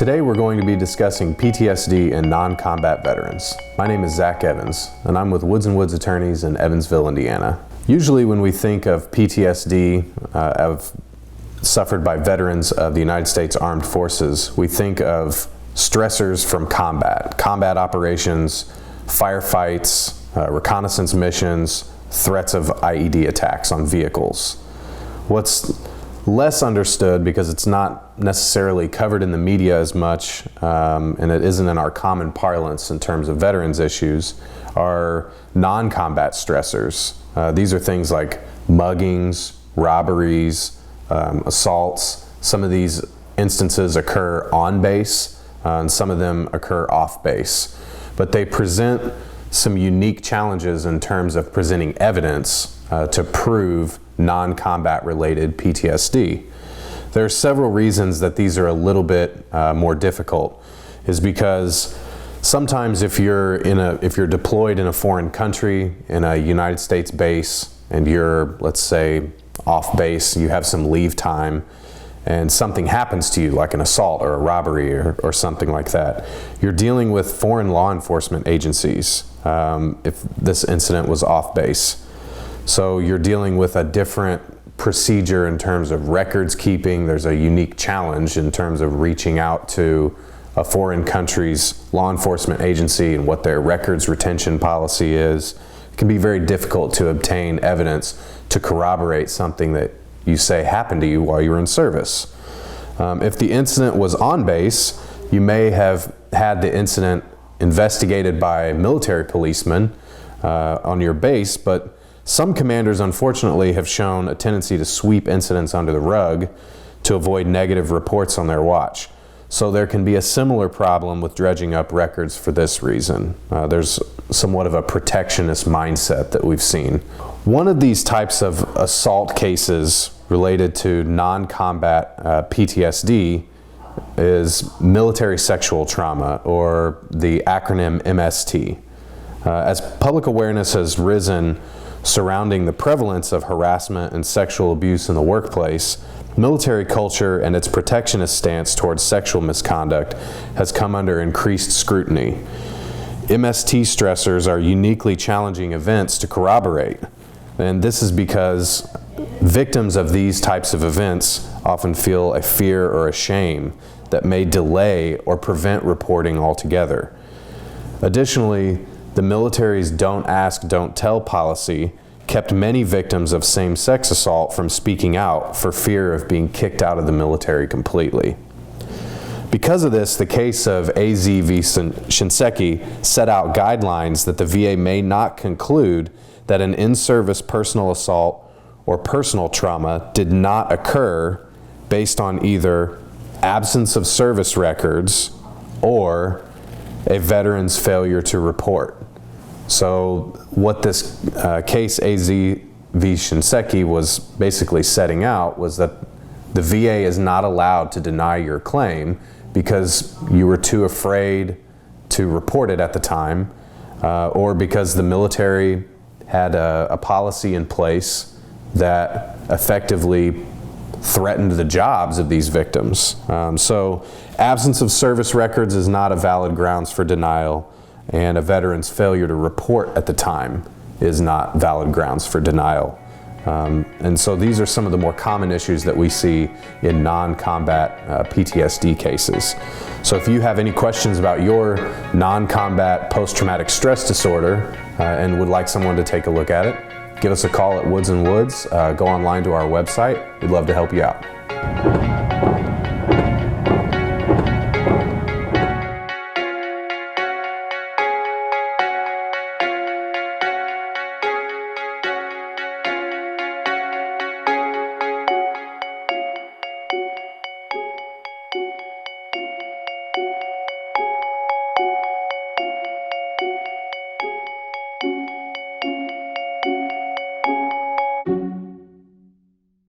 Today we're going to be discussing PTSD in non-combat veterans. My name is Zack Evans, and I'm with Woods & Woods Attorneys in Evansville, Indiana. Usually when we think of PTSD suffered by veterans of the United States Armed Forces, we think of stressors from combat operations, firefights, reconnaissance missions, threats of IED attacks on vehicles. What's less understood, because it's not necessarily covered in the media as much, and it isn't in our common parlance in terms of veterans issues, are non-combat stressors. These are things like muggings, robberies, assaults. Some of these instances occur on base, and some of them occur off base. But they present some unique challenges in terms of presenting evidence to prove non-combat related PTSD. There are several reasons that these are a little bit more difficult, is because sometimes if you're deployed in a foreign country, in a United States base, and you're, let's say, off base, you have some leave time, and something happens to you, like an assault or a robbery or something like that, you're dealing with foreign law enforcement agencies if this incident was off base. So you're dealing with a different procedure in terms of records keeping. There's a unique challenge in terms of reaching out to a foreign country's law enforcement agency and what their records retention policy is. It can be very difficult to obtain evidence to corroborate something that you say happened to you while you were in service. If the incident was on base, you may have had the incident investigated by military policemen on your base, but some commanders, unfortunately, have shown a tendency to sweep incidents under the rug to avoid negative reports on their watch. So there can be a similar problem with dredging up records for this reason. There's somewhat of a protectionist mindset that we've seen. One of these types of assault cases related to non-combat PTSD is military sexual trauma, or the acronym MST. As public awareness has risen surrounding the prevalence of harassment and sexual abuse in the workplace, military culture and its protectionist stance towards sexual misconduct has come under increased scrutiny. MST stressors are uniquely challenging events to corroborate, and this is because victims of these types of events often feel a fear or a shame that may delay or prevent reporting altogether. Additionally, the military's don't ask, don't tell policy kept many victims of same-sex assault from speaking out for fear of being kicked out of the military completely. Because of this, the case of AZ v. Shinseki set out guidelines that the VA may not conclude that an in-service personal assault or personal trauma did not occur based on either absence of service records or a veteran's failure to report. So what this case AZ v. Shinseki was basically setting out was that the VA is not allowed to deny your claim because you were too afraid to report it at the time, or because the military had a policy in place that effectively threatened the jobs of these victims. So absence of service records is not a valid grounds for denial, and a veteran's failure to report at the time is not valid grounds for denial. And so these are some of the more common issues that we see in non-combat PTSD cases. So if you have any questions about your non-combat post-traumatic stress disorder and would like someone to take a look at it, give us a call at Woods & Woods. Go online to our website. We'd love to help you out.